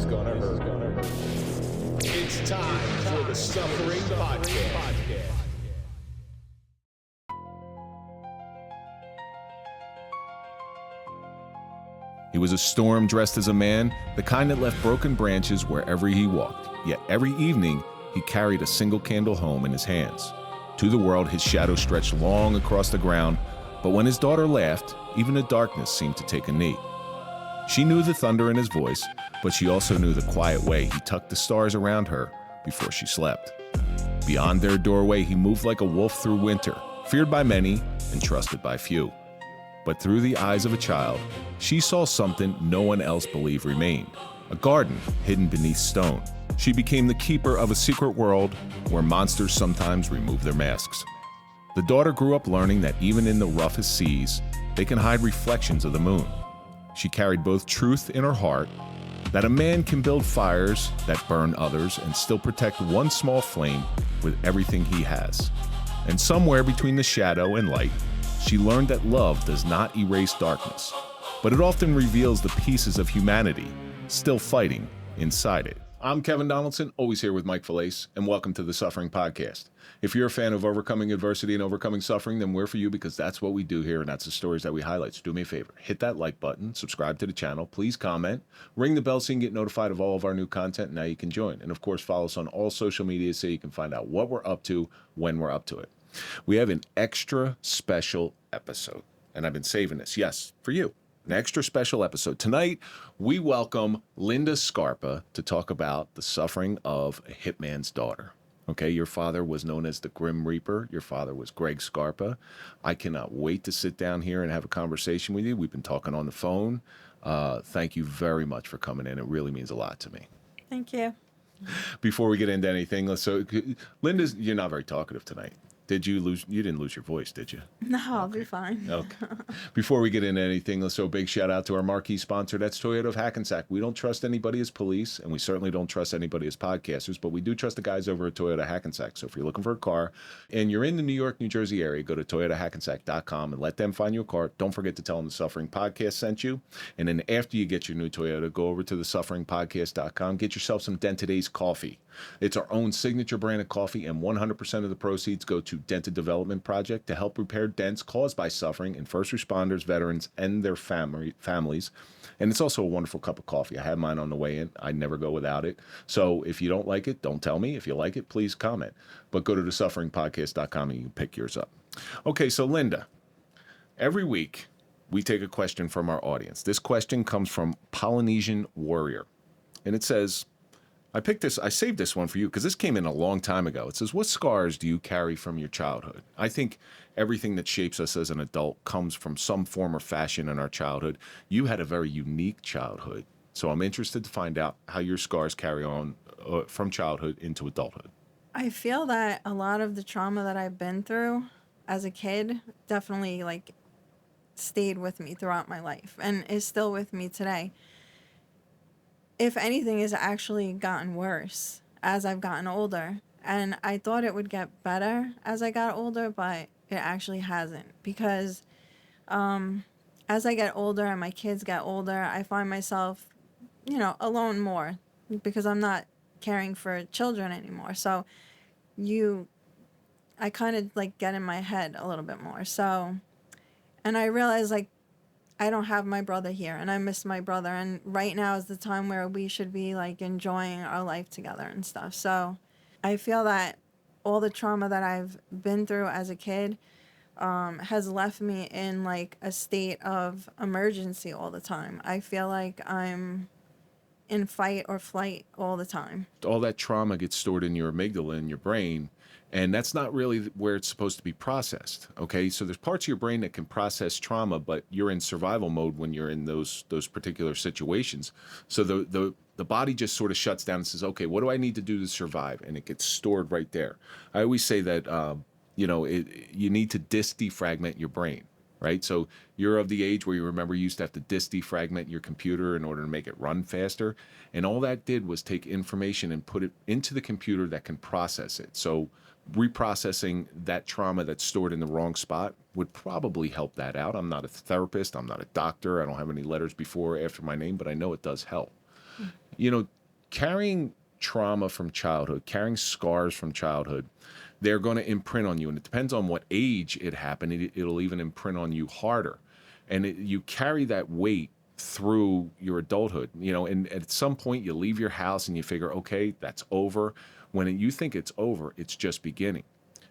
It's time for the Suffering Podcast. He was a storm dressed as a man, the kind that left broken branches wherever he walked. Yet every evening, he carried a single candle home in his hands. To the world, his shadow stretched long across the ground, but when his daughter laughed, even the darkness seemed to take a knee. She knew the thunder in his voice, but she also knew the quiet way he tucked the stars around her before she slept. Beyond their doorway, he moved like a wolf through winter, feared by many and trusted by few. But through the eyes of a child, she saw something no one else believed remained, a garden hidden beneath stone. She became the keeper of a secret world where monsters sometimes remove their masks. The daughter grew up learning that even in the roughest seas, they can hide reflections of the moon. She carried both truth in her heart, that a man can build fires that burn others and still protect one small flame with everything he has. And somewhere between the shadow and light, she learned that love does not erase darkness, but it often reveals the pieces of humanity still fighting inside it. I'm Kevin Donaldson, always here with Mike Falaise, and welcome to the Suffering Podcast. If you're a fan of overcoming adversity and overcoming suffering, then we're for you, because that's what we do here, and that's the stories that we highlight. So do me a favor, hit that like button, subscribe to the channel, please comment, ring the bell so you can get notified of all of our new content, and now you can join. And of course, follow us on all social media so you can find out what we're up to when we're up to it. We have an extra special episode, and I've been saving this, yes, for you. An extra special episode. Tonight, we welcome Linda Scarpa to talk about the suffering of a hitman's daughter. Okay, your father was known as the Grim Reaper. Your father was Greg Scarpa. I cannot wait to sit down here and have a conversation with you. We've been talking on the phone. Thank you very much for coming in. It really means a lot to me. Thank you. Before we get into anything, Linda, you're not very talkative tonight. You didn't lose your voice, did you? No, I'll be fine. Okay. Before we get into anything, let's throw a big shout out to our marquee sponsor. That's Toyota of Hackensack. We don't trust anybody as police, and we certainly don't trust anybody as podcasters, but we do trust the guys over at Toyota Hackensack. So if you're looking for a car and you're in the New York, New Jersey area, go to ToyotaHackensack.com and let them find you a car. Don't forget to tell them the Suffering Podcast sent you. And then after you get your new Toyota, go over to the SufferingPodcast.com. Get yourself some Dented Ace coffee. It's our own signature brand of coffee, and 100% of the proceeds go to Dented Development Project to help repair dents caused by suffering in first responders, veterans, and their families. And it's also a wonderful cup of coffee. I had mine on the way in. I never go without it. So if you don't like it, don't tell me. If you like it, please comment. But go to the SufferingPodcast.com and you can pick yours up. Okay, so Linda, every week we take a question from our audience. This question comes from Polynesian Warrior, and it says, I saved this one for you because this came in a long time ago. It says, what scars do you carry from your childhood? I think everything that shapes us as an adult comes from some form or fashion in our childhood. You had a very unique childhood. So I'm interested to find out how your scars carry on from childhood into adulthood. I feel that a lot of the trauma that I've been through as a kid definitely stayed with me throughout my life and is still with me today. If anything, has actually gotten worse as I've gotten older. And I thought it would get better as I got older, but it actually hasn't. Because as I get older and my kids get older, I find myself, alone more because I'm not caring for children anymore. So I kind of get in my head a little bit more. So, and I realize I don't have my brother here, and I miss my brother, and right now is the time where we should be enjoying our life together and stuff. So I feel that all the trauma that I've been through as a kid has left me in a state of emergency all the time. I feel like I'm in fight or flight all the time. All that trauma gets stored in your amygdala in your brain, and that's not really where it's supposed to be processed, okay? So there's parts of your brain that can process trauma, but you're in survival mode when you're in those particular situations. So the body just sort of shuts down and says, okay, what do I need to do to survive? And it gets stored right there. I always say that, you need to disk defragment your brain, right? So you're of the age where you remember you used to have to disk defragment your computer in order to make it run faster. And all that did was take information and put it into the computer that can process it. So reprocessing that trauma that's stored in the wrong spot would probably help that out. I'm not a therapist. I'm not a doctor. I don't have any letters before or after my name, but I know it does help. carrying trauma from childhood, carrying scars from childhood, they're going to imprint on you. And it depends on what age it happened. It'll even imprint on you harder. And you carry that weight through your adulthood, and at some point you leave your house and you figure, okay, that's over. When you think it's over, it's just beginning.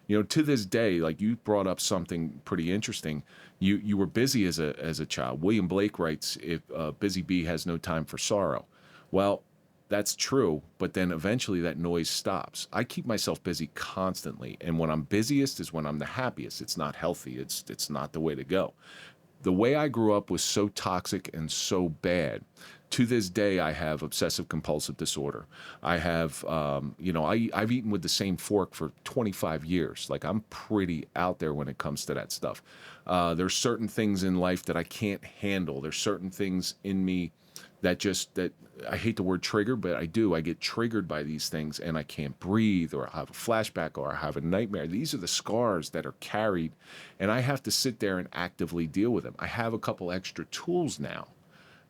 To this day, like you brought up something pretty interesting. You were busy as a child. William Blake writes, "If busy bee has no time for sorrow." Well, that's true, but then eventually that noise stops. I keep myself busy constantly, and when I'm busiest is when I'm the happiest. It's not healthy. It's not the way to go. The way I grew up was so toxic and so bad. To this day, I have obsessive compulsive disorder. I have, I've eaten with the same fork for 25 years. Like, I'm pretty out there when it comes to that stuff. There's certain things in life that I can't handle. There's certain things in me that I hate the word trigger, but I do. I get triggered by these things and I can't breathe, or I have a flashback, or I have a nightmare. These are the scars that are carried, and I have to sit there and actively deal with them. I have a couple extra tools now.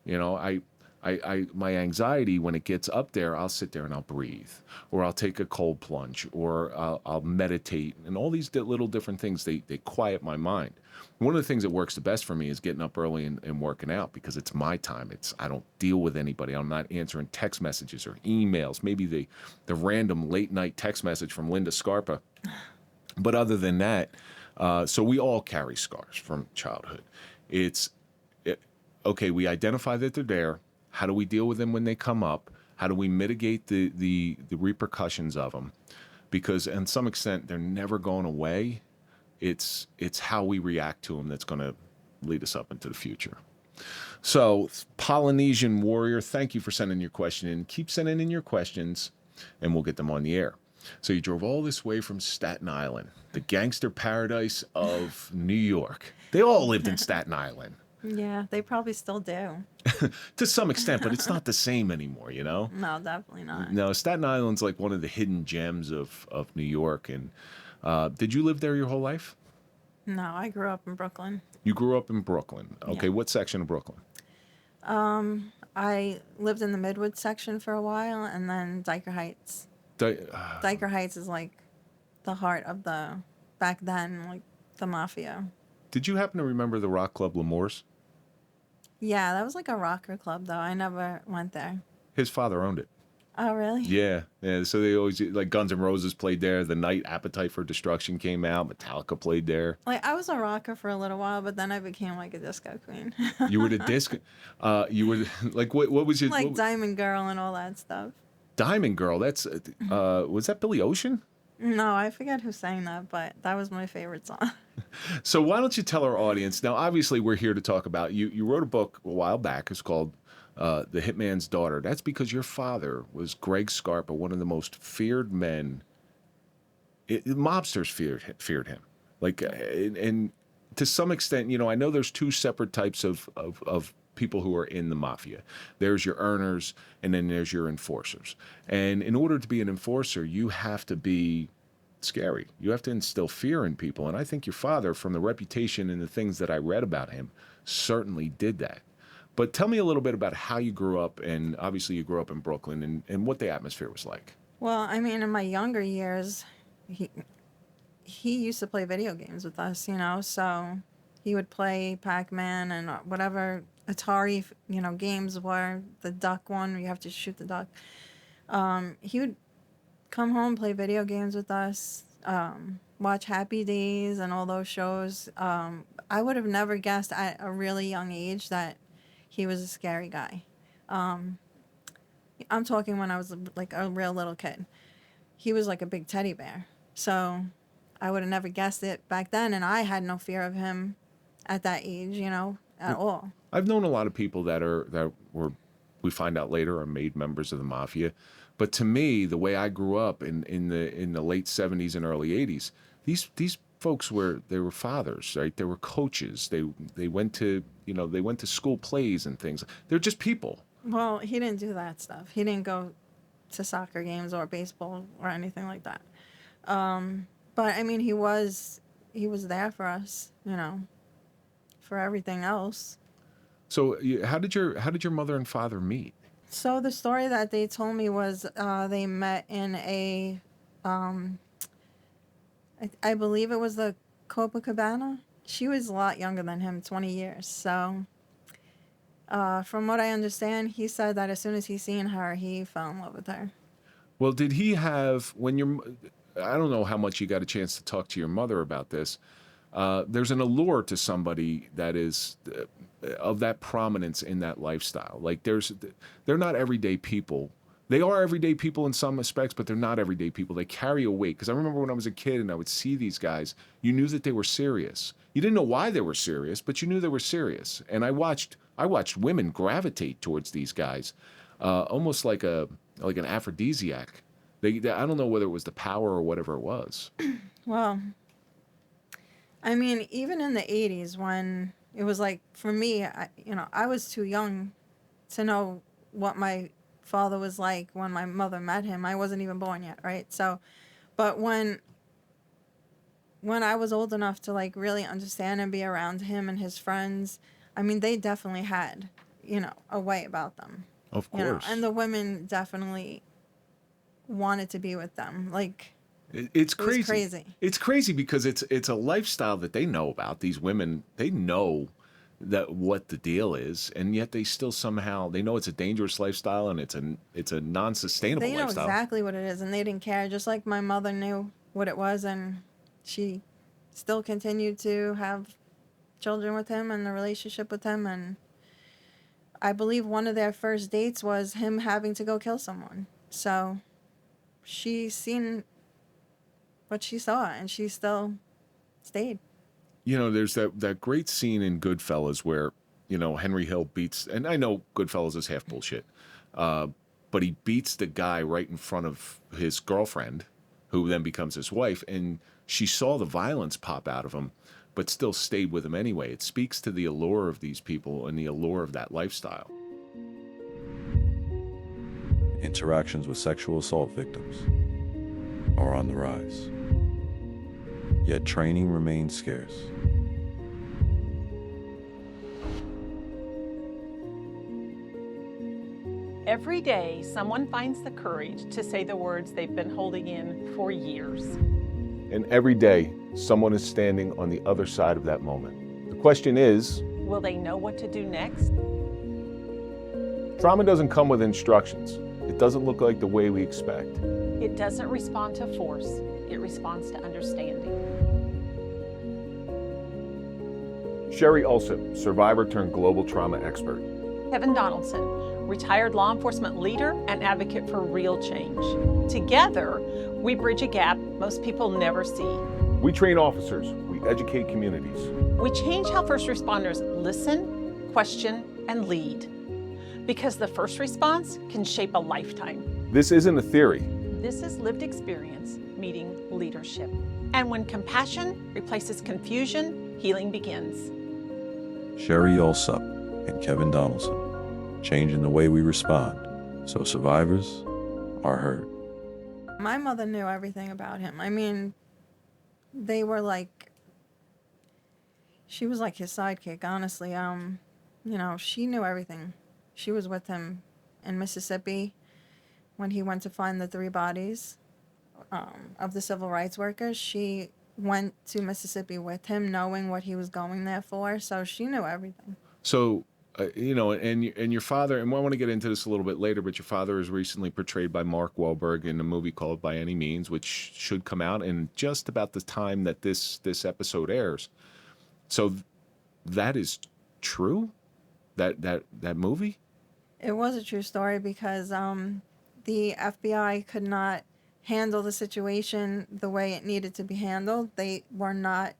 My anxiety, when it gets up there, I'll sit there and I'll breathe, or I'll take a cold plunge, or I'll meditate, and all these little different things, they quiet my mind. One of the things that works the best for me is getting up early and working out, because it's my time. I don't deal with anybody. I'm not answering text messages or emails, maybe the random late night text message from Linda Scarpa. But other than that, so we all carry scars from childhood. Okay, we identify that they're there. How do we deal with them when they come up? How do we mitigate the repercussions of them? Because in some extent, they're never going away. It's how we react to them that's going to lead us up into the future. So, Polynesian Warrior, thank you for sending your question in. Keep sending in your questions, and we'll get them on the air. So you drove all this way from Staten Island, the gangster paradise of New York. They all lived in Staten Island. Yeah, they probably still do. To some extent, but it's not the same anymore, No, definitely not. No, Staten Island's like one of the hidden gems of New York. And did you live there your whole life? No, I grew up in Brooklyn. You grew up in Brooklyn. Okay, yeah. What section of Brooklyn? I lived in the Midwood section for a while, and then Dyker Heights. Dyker Heights is like the heart of back then, like the Mafia. Did you happen to remember the rock club L'Amour's? Yeah, that was like a rocker club, though. I never went there. His father owned it. Oh, really? Yeah. So they always, like, Guns N' Roses played there. The night Appetite for Destruction came out. Metallica played there. Like, I was a rocker for a little while, but then I became like a disco queen. You were the disco. You were like, what was your like Diamond Girl and all that stuff. Diamond Girl. That's was that Billy Ocean? No, I forget who sang that, but that was my favorite song. So why don't you tell our audience, now obviously we're here to talk about, you wrote a book a while back, it's called The Hitman's Daughter. That's because your father was Greg Scarpa, one of the most feared men. Mobsters feared him. Like, and to some extent, I know there's two separate types of people who are in the Mafia. There's your earners, and then there's your enforcers. And in order to be an enforcer, you have to be scary. You have to instill fear in people. And I think your father, from the reputation and the things that I read about him, certainly did that. But tell me a little bit about how you grew up, and obviously you grew up in Brooklyn, and what the atmosphere was like. Well, I mean, in my younger years, he used to play video games with us, so he would play Pac-Man and whatever Atari, games were, the duck one where you have to shoot the duck. He would come home, play video games with us, watch Happy Days and all those shows. I would have never guessed at a really young age that he was a scary guy. I'm talking when I was like a real little kid. He was like a big teddy bear. So I would have never guessed it back then, and I had no fear of him at that age, at all. I've known a lot of people that were, we find out later, are made members of the Mafia. But to me, the way I grew up in the late 70s and early 80s, these folks were fathers, right? They were coaches. They went to school plays and things. They're just people. Well, he didn't do that stuff. He didn't go to soccer games or baseball or anything like that. But I mean, he was there for us, for everything else. So how did your mother and father meet? So the story that they told me was they met in a, um, I believe it was the Copacabana. She was a lot younger than him, 20 years. So from what I understand, he said that as soon as he seen her, he fell in love with her. Well, did he have, when your, I don't know how much you got a chance to talk to your mother about this. There's an allure to somebody that is of that prominence in that lifestyle. Like they're not everyday people. They are everyday people in some aspects, but they're not everyday people. They carry a weight. Because I remember when I was a kid and I would see these guys, you knew that they were serious. You didn't know why they were serious, but you knew they were serious. And I watched women gravitate towards these guys, almost like an aphrodisiac. I don't know whether it was the power or whatever it was. Well, I mean, even in the 80s when it was like, for me, I was too young to know what my father was like when my mother met him. I wasn't even born yet, right? So, but when I was old enough to like really understand and be around him and his friends, I mean, they definitely had, a way about them. Of course. And the women definitely wanted to be with them. Like, It's it was crazy. crazy. It's crazy because it's a lifestyle that they know about. These women, they know that what the deal is, and yet they still somehow they know it's a dangerous lifestyle and it's a non-sustainable They know lifestyle. exactly what it is, and they didn't care. Just like my mother knew what it was, and she still continued to have children with him and the relationship with him. And I believe one of their first dates was him having to go kill someone. So she seen what she saw, and she still stayed. There's that great scene in Goodfellas where, Henry Hill beats, and I know Goodfellas is half bullshit, but he beats the guy right in front of his girlfriend, who then becomes his wife, and she saw the violence pop out of him, but still stayed with him anyway. It speaks to the allure of these people and the allure of that lifestyle. Interactions with sexual assault victims are on the rise. Yet training remains scarce. Every day, someone finds the courage to say the words they've been holding in for years. And every day, someone is standing on the other side of that moment. The question is, Will they know what to do next? trauma doesn't come with instructions. It doesn't look like the way we expect. It doesn't respond to force, it responds to understanding. Sherry Ulsip, survivor turned global trauma expert. Kevin Donaldson, retired law enforcement leader and advocate for real change. Together, we bridge a gap most people never see. We train officers, we educate communities. We change how first responders listen, question, and lead. Because the first response can shape a lifetime. This isn't a theory. This is lived experience meeting leadership. And when compassion replaces confusion, healing begins. Sherry Alsup and Kevin Donaldson, changing the way we respond so survivors are heard. My mother knew everything about him. I mean, they were like, she was like his sidekick, honestly. She knew everything. She was with him in Mississippi when he went to find the 3 bodies of the civil rights workers. She went to Mississippi with him, knowing what he was going there for. So she knew everything. So, and your father, and I want to get into this a little bit later, but your father is recently portrayed by Mark Wahlberg in a movie called By Any Means, which should come out in just about the time that this episode airs. So that is true? That movie? It was a true story because the FBI could not handle the situation the way it needed to be handled. They were not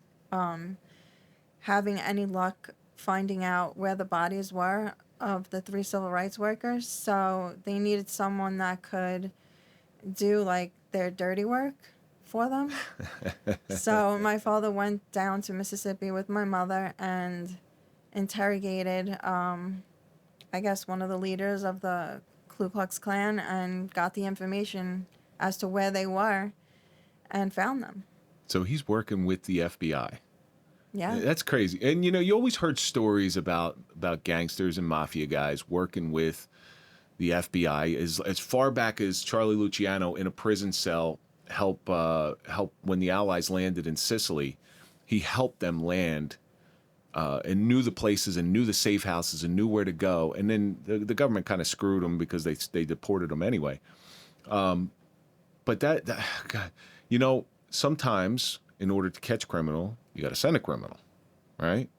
having any luck finding out where the bodies were of the 3 civil rights workers. So they needed someone that could do like their dirty work for them. So my father went down to Mississippi with my mother and interrogated, I guess, one of the leaders of the Ku Klux Klan and got the information as to where they were and found them. So he's working with the FBI. Yeah. That's crazy. And, you always heard stories about gangsters and mafia guys working with the FBI, is as far back as Charlie Luciano in a prison cell help when the Allies landed in Sicily. He helped them land and knew the places and knew the safe houses and knew where to go. And then the government kind of screwed them because they deported them anyway. But that God, you know, sometimes in order to catch a criminal, you got to send a criminal, right?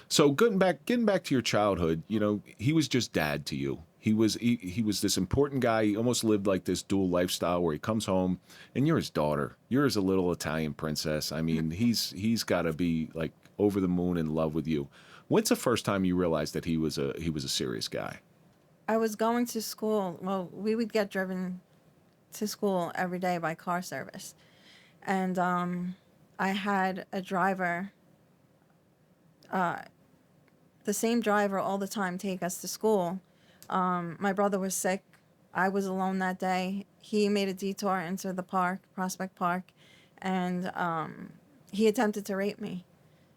So getting back to your childhood, you know, he was just dad to you. He was this important guy. He almost lived like this dual lifestyle where he comes home and you're his daughter. You're his little Italian princess. I mean, he's got to be like over the moon in love with you. When's the first time you realized that he was a serious guy? I was going to school. Well, we would get driven to school every day by car service. And I had a driver, the same driver all the time, take us to school. My brother was sick. I was alone that day. He made a detour into the park, Prospect Park, and he attempted to rape me.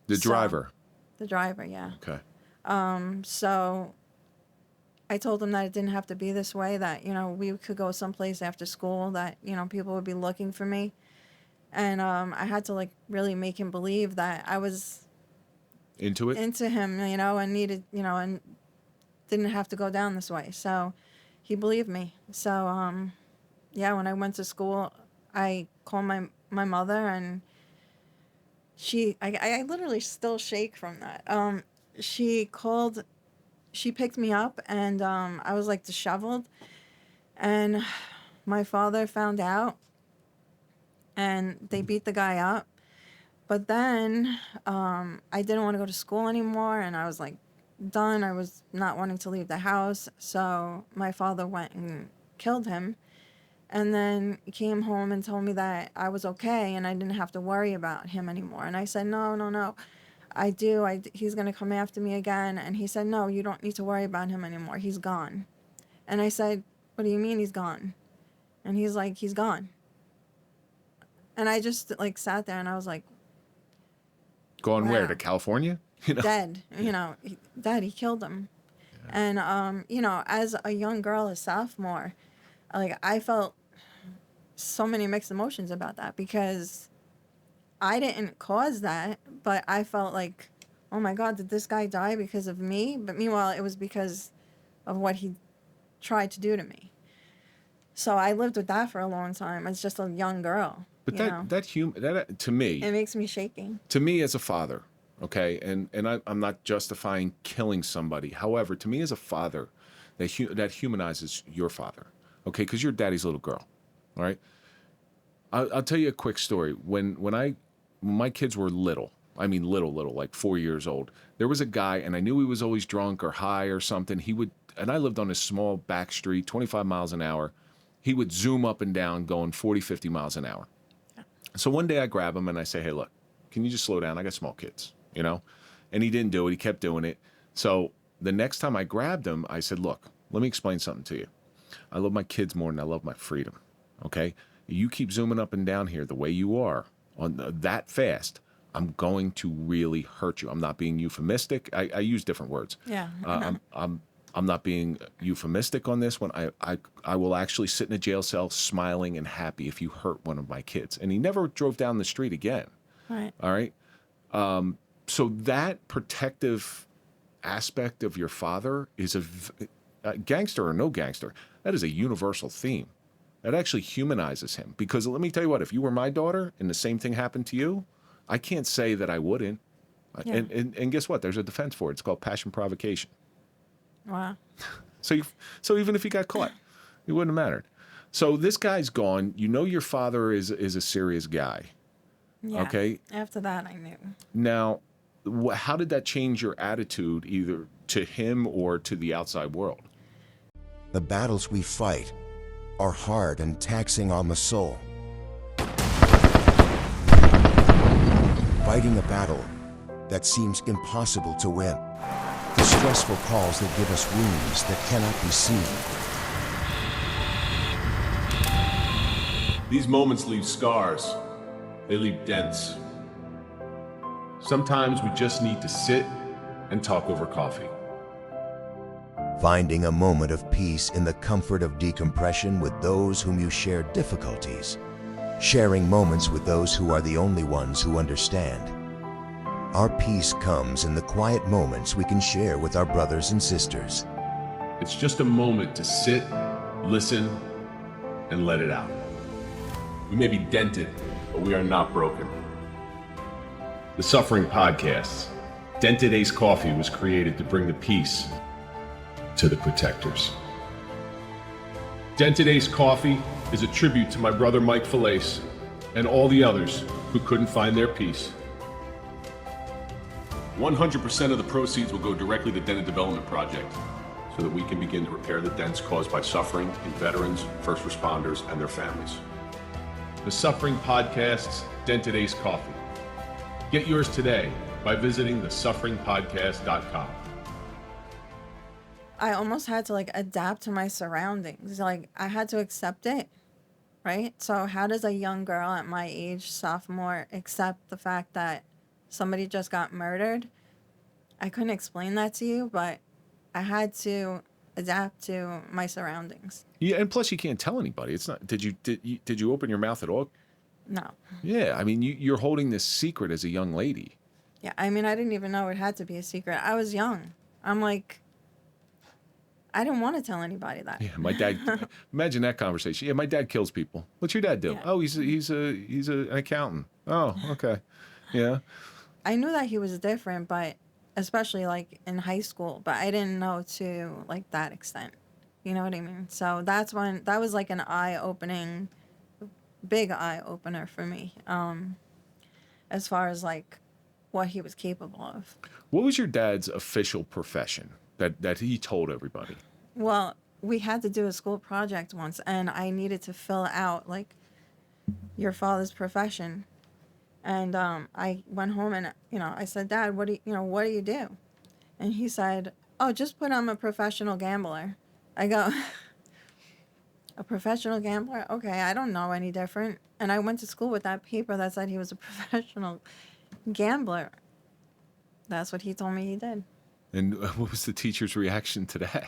The driver? The driver, yeah. Okay. So I told him that it didn't have to be this way, that, you know, we could go someplace after school, that, you know, people would be looking for me. And I had to, like, really make him believe that I was into him, you know, and needed, you know, and didn't have to go down this way. So he believed me. So, yeah, when I went to school, I called my mother, and I literally still shake from that. She picked me up, and I was, like, disheveled. And my father found out, and they beat the guy up. But then I didn't want to go to school anymore, and I was, like, done. I was not wanting to leave the house. So my father went and killed him, and then came home and told me that I was okay and I didn't have to worry about him anymore. And I said, no, I do. He's going to come after me again. And he said, no, you don't need to worry about him anymore. He's gone. And I said, what do you mean he's gone? And he's like, he's gone. And I just, like, sat there, and I was like, gone wow. Where? To California? You know? Dead. You know, dead. He killed him. Yeah. And, you know, as a young girl, a sophomore, like, I felt so many mixed emotions about that, because I didn't cause that, but I felt like, oh my God, did this guy die because of me? But meanwhile, it was because of what he tried to do to me. So I lived with that for a long time as just a young girl. But that to me, it makes me shaking. To me as a father, okay, and I'm not justifying killing somebody. However, to me as a father, that humanizes your father, okay, because you're daddy's little girl, all right? I'll tell you a quick story. When my kids were little, I mean little, like 4 years old, there was a guy, and I knew he was always drunk or high or something. And I lived on a small back street, 25 miles an hour. He would zoom up and down going 40, 50 miles an hour. So one day I grab him and I say, hey, look, can you just slow down? I got small kids, you know? And he didn't do it. He kept doing it. So the next time I grabbed him, I said, look, let me explain something to you. I love my kids more than I love my freedom, okay? You keep zooming up and down here the way you are, that fast, I'm going to really hurt you. I'm not being euphemistic. I use different words. Yeah. I'm not being euphemistic on this one. I will actually sit in a jail cell smiling and happy if you hurt one of my kids. And he never drove down the street again. Right. All right. So that protective aspect of your father is a gangster or no gangster. That is a universal theme. That actually humanizes him. Because let me tell you what, if you were my daughter and the same thing happened to you, I can't say that I wouldn't. Yeah. And guess what? There's a defense for it. It's called passion provocation. Wow. So even if he got caught, it wouldn't have mattered. So this guy's gone. You know your father is a serious guy. Yeah. Okay? After that, I knew. Now, how did that change your attitude either to him or to the outside world? The battles we fight are hard and taxing on the soul. Fighting a battle that seems impossible to win. The stressful calls that give us wounds that cannot be seen. These moments leave scars. They leave dents. Sometimes we just need to sit and talk over coffee. finding a moment of peace in the comfort of decompression with those whom you share difficulties, sharing moments with those who are the only ones who understand. Our peace comes in the quiet moments we can share with our brothers and sisters. It's just a moment to sit, listen, and let it out. We may be dented, but we are not broken. The Suffering Podcast. Dented Ace Coffee was created to bring the peace to the protectors. Dented Ace Coffee is a tribute to my brother Mike Falaise and all the others who couldn't find their peace. 100% of the proceeds will go directly to Dented Development Project so that we can begin to repair the dents caused by suffering in veterans, first responders, and their families. The Suffering Podcast's Dented Ace Coffee. Get yours today by visiting thesufferingpodcast.com. I almost had to like adapt to my surroundings. Like I had to accept it, right? So how does a young girl at my age, sophomore, accept the fact that somebody just got murdered? I couldn't explain that to you, but I had to adapt to my surroundings. Yeah, and plus you can't tell anybody. It's not. Did you open your mouth at all? No. Yeah, I mean you're holding this secret as a young lady. Yeah, I mean I didn't even know it had to be a secret. I was young. I'm like, I didn't want to tell anybody that. Yeah, my dad. Imagine that conversation. Yeah, my dad kills people. What's your dad do? Yeah. Oh, he's an accountant. Oh, okay. Yeah. I knew that he was different, but especially like in high school, but I didn't know to like that extent. You know what I mean? So that was like an big eye opener for me. As far as like what he was capable of. What was your dad's official profession that he told everybody? Well, we had to do a school project once, and I needed to fill out like your father's profession. And I went home and I said, Dad, what do you do? And he said, oh, just put I'm a professional gambler. I go, a professional gambler? Okay, I don't know any different. And I went to school with that paper that said he was a professional gambler. That's what he told me he did. And what was the teacher's reaction to that?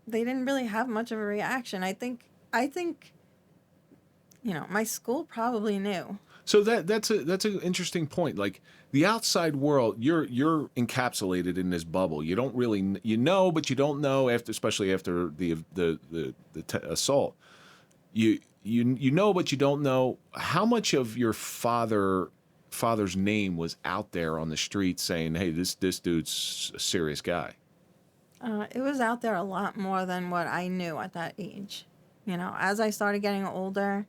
They didn't really have much of a reaction. I think my school probably knew. So that's an interesting point. Like the outside world, you're encapsulated in this bubble. You don't really but you don't know especially after the assault. You know, but you don't know how much of your father's name was out there on the street saying, "Hey, this dude's a serious guy." It was out there a lot more than what I knew at that age. As I started getting older,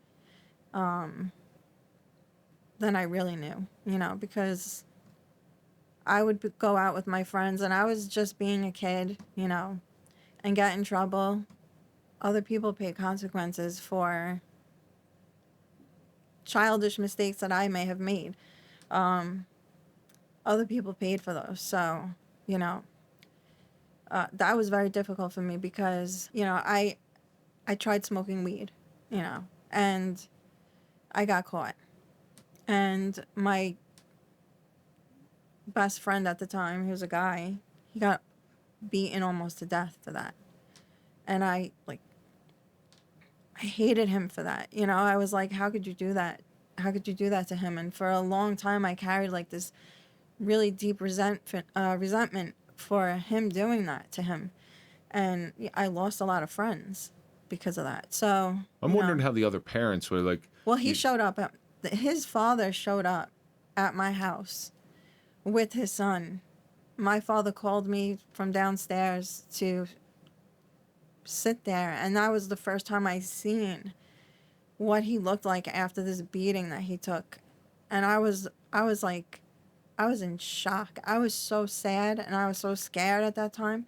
then I really knew, because I would go out with my friends and I was just being a kid, and get in trouble. Other people pay consequences for childish mistakes that I may have made. Other people paid for those. So, that was very difficult for me because, I tried smoking weed, and I got caught. And my best friend at the time, he was a guy, he got beaten almost to death for that. And I hated him for that. I was like, how could you do that? How could you do that to him? And for a long time, I carried like this really deep resentment for him doing that to him. And I lost a lot of friends because of that. So I'm wondering how the other parents were like. Well, he showed up his father showed up at my house with his son. My father called me from downstairs to sit there, and that was the first time I seen what he looked like after this beating that he took. And I was in shock. I was so sad and I was so scared at that time.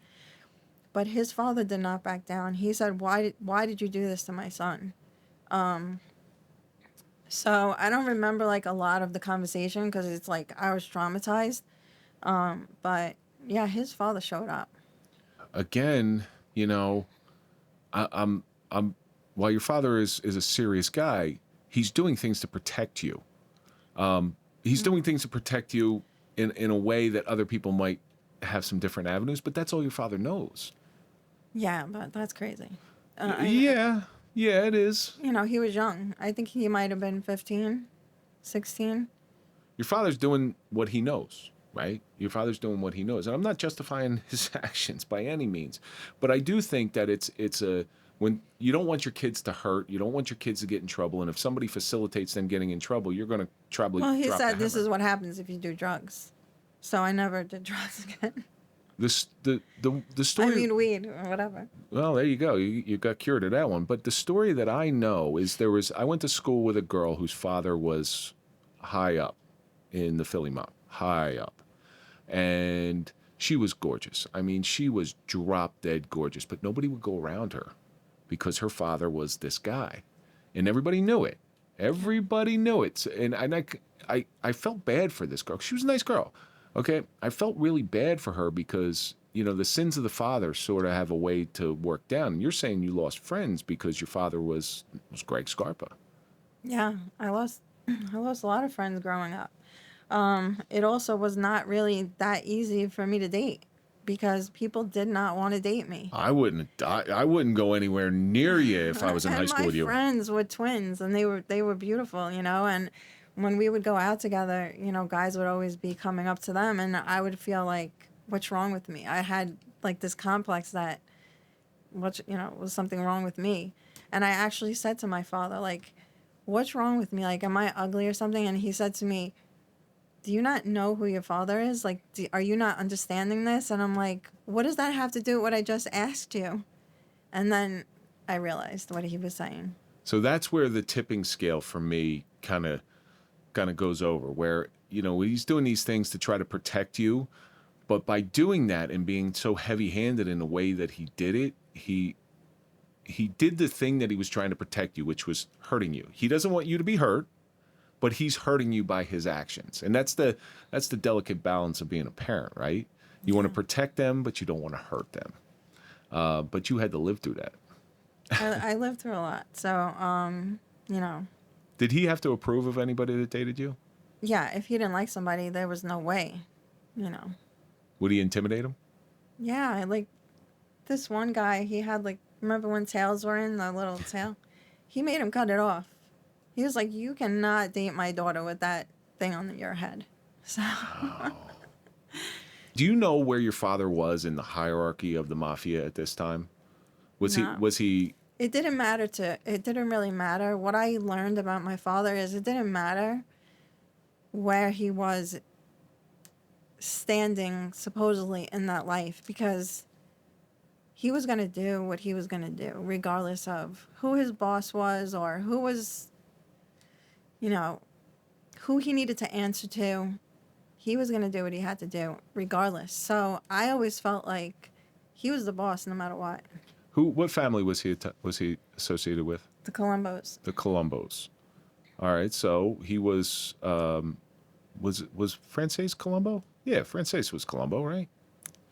But his father did not back down. He said, why did you do this to my son? So I don't remember like a lot of the conversation because it's like I was traumatized. But yeah, his father showed up. Again, I'm while your father is a serious guy, he's doing things to protect you. He's doing things to protect you in a way that other people might have some different avenues, but that's all your father knows. Yeah, but that's crazy. Yeah, yeah, it is. You know, he was young. I think he might have been 15, 16. Your father's doing what he knows, right? Your father's doing what he knows, and I'm not justifying his actions by any means, but I do think that it's a when you don't want your kids to hurt, you don't want your kids to get in trouble, and if somebody facilitates them getting in trouble, you're going to probably Well, he drop said the this hammer. is what happens if you do drugs. So I never did drugs again. This the I story. mean, weed or whatever. Well, there you go. You got cured of that one. But the story that I know is I went to school with a girl whose father was high up in the Philly mob, high up. And she was gorgeous. I mean, she was drop dead gorgeous, but nobody would go around her because her father was this guy. And everybody knew it. Everybody knew it. And I felt bad for this girl. She was a nice girl. Okay. I felt really bad for her because, you know, the sins of the father sort of have a way to work down. And you're saying you lost friends because your father was Greg Scarpa. Yeah, I lost I lost a lot of friends growing up. It also was not really that easy for me to date because people did not want to date me. I wouldn't go anywhere near you if I was in high school with you. My friends were twins, and they were beautiful, you know. And when we would go out together, you know, guys would always be coming up to them, and I would feel like, what's wrong with me? I had like this complex that, was something wrong with me. And I actually said to my father, like, what's wrong with me? Like, am I ugly or something? And he said to me, do you not know who your father is? Like, are you not understanding this? And I'm like, what does that have to do with what I just asked you? And then I realized what he was saying. So that's where the tipping scale for me kind of goes over, where, you know, he's doing these things to try to protect you, but by doing that and being so heavy-handed in the way that he did it, he did the thing that he was trying to protect you, which was hurting you. He doesn't want you to be hurt, but he's hurting you by his actions. And that's the delicate balance of being a parent, right? You want to protect them, but you don't want to hurt them. But you had to live through that. I lived through a lot. So, you know. Did he have to approve of anybody that dated you? Yeah, if he didn't like somebody, there was no way, you know. Would he intimidate him? Yeah, like this one guy, he had like, remember when tails were in, the little tail? He made him cut it off. He was like, you cannot date my daughter with that thing on your head. So. Do you know where your father was in the hierarchy of the Mafia at this time? Was he? It didn't really matter. What I learned about my father is it didn't matter where he was standing supposedly in that life, because he was going to do what he was going to do regardless of who his boss was or who was, you know, who he needed to answer to. He was going to do what he had to do regardless. So I always felt like he was the boss no matter what. What family was he associated with? The Colombos. The Colombos. All right, so he was Frances Colombo? Yeah, Frances was Colombo, right?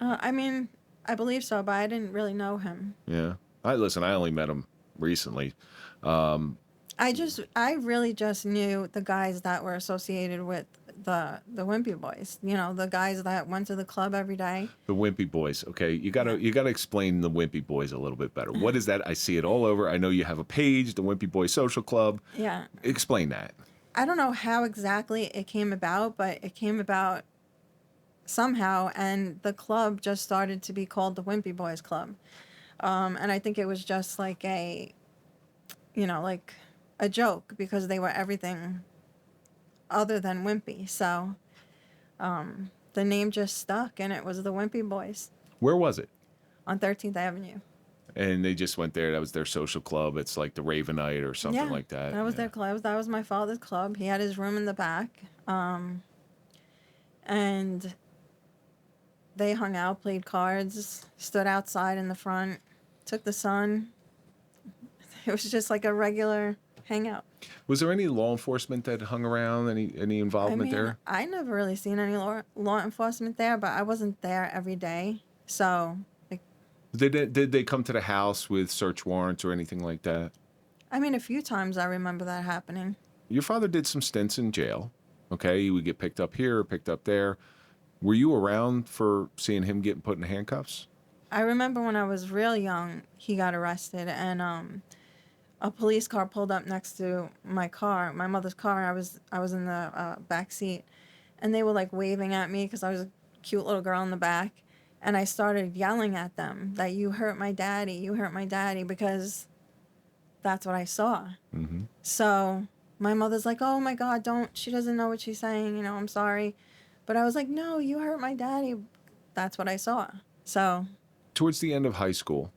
I mean, I believe so, but I didn't really know him. Yeah. I only met him recently. I really just knew the guys that were associated with the Wimpy Boys. You know, the guys that went to the club every day. The Wimpy Boys. Okay, you gotta explain the Wimpy Boys a little bit better. What is that? I see it all over. I know you have a page, the Wimpy Boys Social Club. Yeah. Explain that. I don't know how exactly it came about, but it came about somehow, and the club just started to be called the Wimpy Boys Club. And I think it was just like a joke, because they were everything other than wimpy. So the name just stuck, and it was the Wimpy Boys. Where was it? On 13th Avenue. And they just went there. That was their social club. It's like the Ravenite or something like that. That was their club. That was my father's club. He had his room in the back. And they hung out, played cards, stood outside in the front, took the sun. It was just like a regular hangout. Was there any law enforcement that hung around? Any involvement there? I never really seen any law enforcement there, but I wasn't there every day. So, like, Did they come to the house with search warrants or anything like that? I mean, a few times I remember that happening. Your father did some stints in jail. Okay, he would get picked up here, picked up there. Were you around for seeing him getting put in handcuffs? I remember when I was real young, he got arrested, and a police car pulled up next to my car, my mother's car. I was in the back seat, and they were like waving at me because I was a cute little girl in the back, and I started yelling at them that you hurt my daddy, you hurt my daddy, because that's what I saw. Mm-hmm. So my mother's like, oh my God, don't, she doesn't know what she's saying, you know, I'm sorry. But I was like, no, you hurt my daddy. That's what I saw. So Towards the end of high school,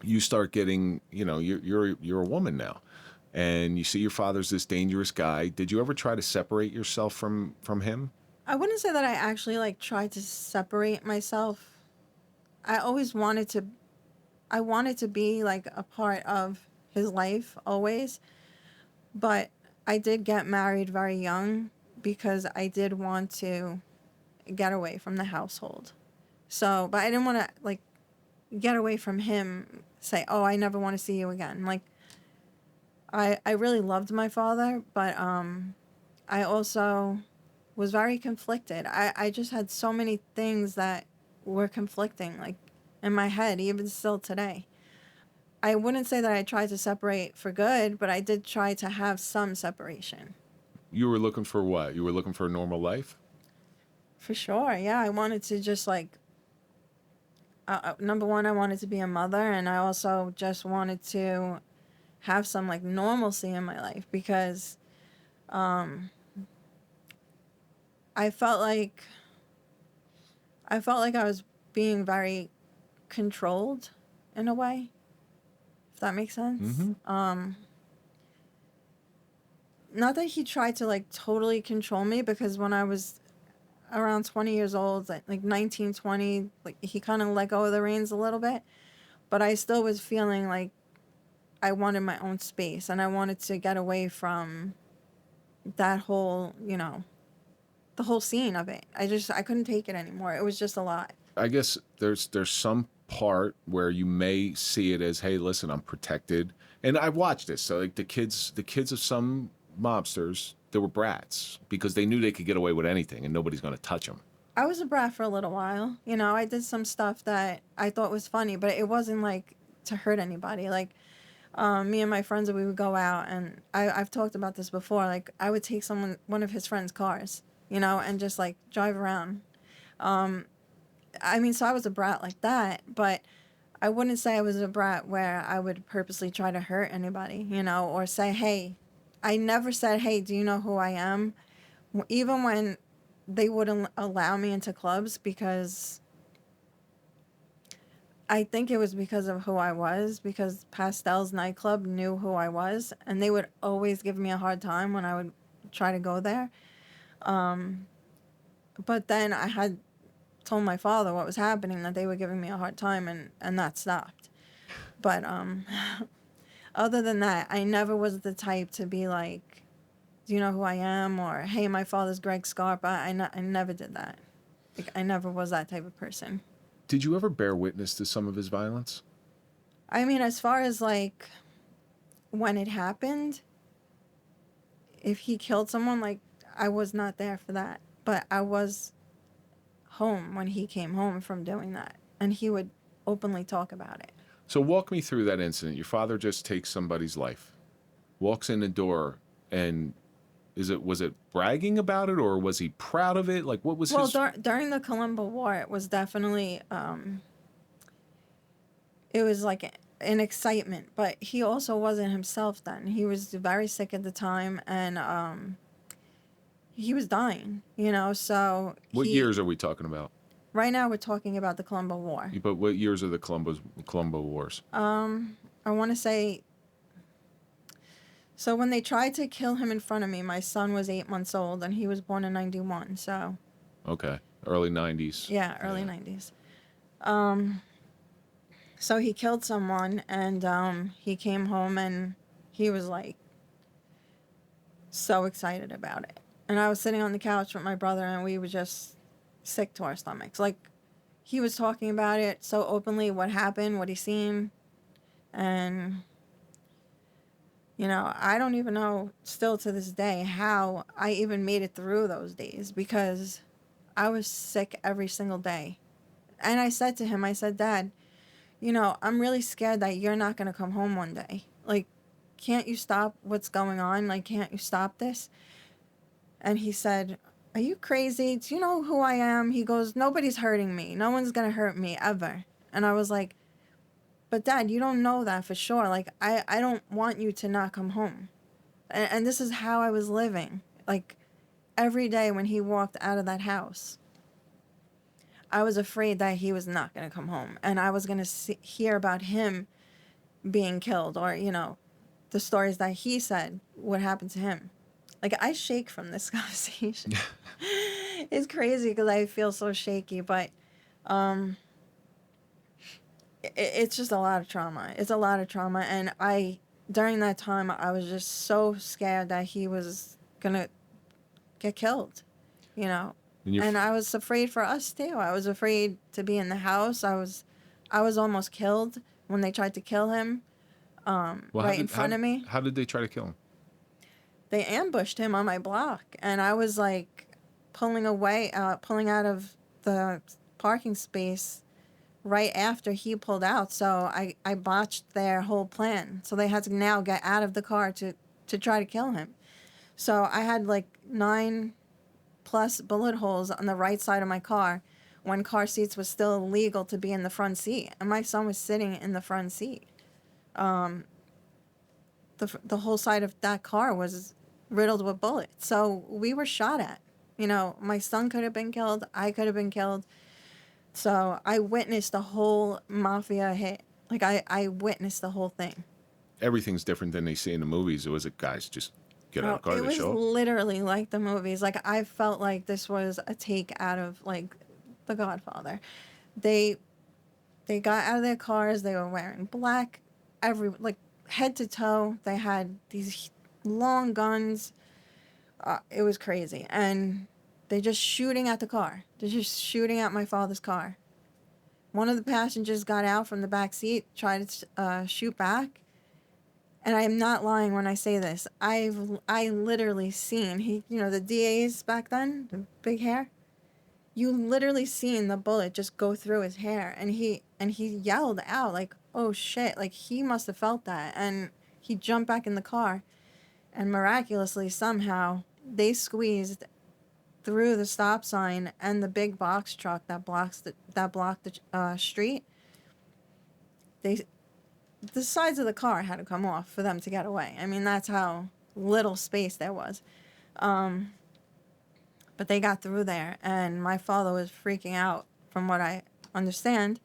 you start getting, you know, you're a woman now, and you see your father's this dangerous guy. Did you ever try to separate yourself from him? I wouldn't say that I actually like tried to separate myself. I always wanted to, I wanted to be like a part of his life always. But I did get married very young because I did want to get away from the household. So, but I didn't want to like get away from him, say, oh, I never want to see you again. Like, I really loved my father, but I also was very conflicted. I just had so many things that were conflicting, like in my head, even still today. I wouldn't say that I tried to separate for good, but I did try to have some separation. You were looking for what? You were looking for a normal life? For sure, yeah. I wanted to just like, number one, I wanted to be a mother, and I also just wanted to have some like normalcy in my life because I felt like I was being very controlled in a way, if that makes sense. Mm-hmm. Not that he tried to like totally control me, because when I was around 20 years old, like 19, 20, like he kind of let go of the reins a little bit, but I still was feeling like I wanted my own space and I wanted to get away from that whole, you know, the whole scene of it. I couldn't take it anymore. It was just a lot. I guess there's some part where you may see it as, hey, listen, I'm protected. And I've watched this. So like the kids of some mobsters, they were brats because they knew they could get away with anything and nobody's going to touch them. I was a brat for a little while. You know, I did some stuff that I thought was funny, but it wasn't like to hurt anybody. Like, me and my friends, we would go out, and I've talked about this before. Like, I would take one of his friends' cars, you know, and just like drive around. I mean, so I was a brat like that, but I wouldn't say I was a brat where I would purposely try to hurt anybody, you know, or say, hey, I never said, hey, do you know who I am? Even when they wouldn't allow me into clubs, because I think it was because of who I was, because Pastel's nightclub knew who I was, and they would always give me a hard time when I would try to go there. But then I had told my father what was happening, that they were giving me a hard time, and that stopped. But other than that, I never was the type to be like, do you know who I am? Or, hey, my father's Greg Scarpa. I never did that. Like, I never was that type of person. Did you ever bear witness to some of his violence? I mean, as far as like when it happened, if he killed someone, like, I was not there for that. But I was home when he came home from doing that, and he would openly talk about it. So walk me through that incident. Your father just takes somebody's life, walks in the door, and was it bragging about it, or was he proud of it? Like, what was his... During the Colombo War, it was definitely, it was like an excitement, but he also wasn't himself then. He was very sick at the time, and he was dying, you know, so... What years are we talking about? Right now, we're talking about the Colombo War. But what years are the Colombo Wars? I want to say... So when they tried to kill him in front of me, my son was 8 months old, and he was born in 91, so... Okay, early 90s. Yeah, early 90s. So he killed someone, and he came home, and he was, like, so excited about it. And I was sitting on the couch with my brother, and we were just sick to our stomachs. Like, he was talking about it so openly, what happened, what he seen, and... You know, I don't even know still to this day how I even made it through those days, because I was sick every single day. And I said to him, I said, Dad, you know, I'm really scared that you're not going to come home one day. Like, can't you stop what's going on? Like, can't you stop this? And he said, are you crazy? Do you know who I am? He goes, nobody's hurting me. No one's going to hurt me ever. And I was like, but Dad, you don't know that for sure. Like, I don't want you to not come home. And this is how I was living. Like, every day when he walked out of that house, I was afraid that he was not going to come home. And I was going to hear about him being killed, or, you know, the stories that he said would happen to him. Like, I shake from this conversation. It's crazy because I feel so shaky, but it's just a lot of trauma. It's a lot of trauma. And during that time, I was just so scared that he was going to get killed, you know. And I was afraid for us too. I was afraid to be in the house. I was almost killed when they tried to kill him, in front of me. How did they try to kill him? They ambushed him on my block, and I was like pulling out of the parking space right after he pulled out. So I botched their whole plan. So they had to now get out of the car to try to kill him. So I had like 9+ bullet holes on the right side of my car when car seats was still illegal to be in the front seat, and my son was sitting in the front seat. The whole side of that car was riddled with bullets. So we were shot at. You know, my son could have been killed. I could have been killed. So I witnessed the whole Mafia hit. Like, I witnessed the whole thing. Everything's different than they see in the movies. Or was it, guys, just get out of the car, they show up? It was literally like the movies. Like, I felt like this was a take out of, like, The Godfather. They got out of their cars. They were wearing black, head to toe. They had these long guns. It was crazy. And they're just shooting at the car. They're just shooting at my father's car. One of the passengers got out from the back seat, tried to shoot back. And I am not lying when I say this. I literally seen, the DAs back then, the big hair. You literally seen the bullet just go through his hair. And he yelled out like, oh shit. Like, he must have felt that. And he jumped back in the car. And miraculously, somehow, they squeezed through the stop sign and the big box truck that blocked the street. The sides of the car had to come off for them to get away. I mean, that's how little space there was. But they got through there, and my father was freaking out, from what I understand.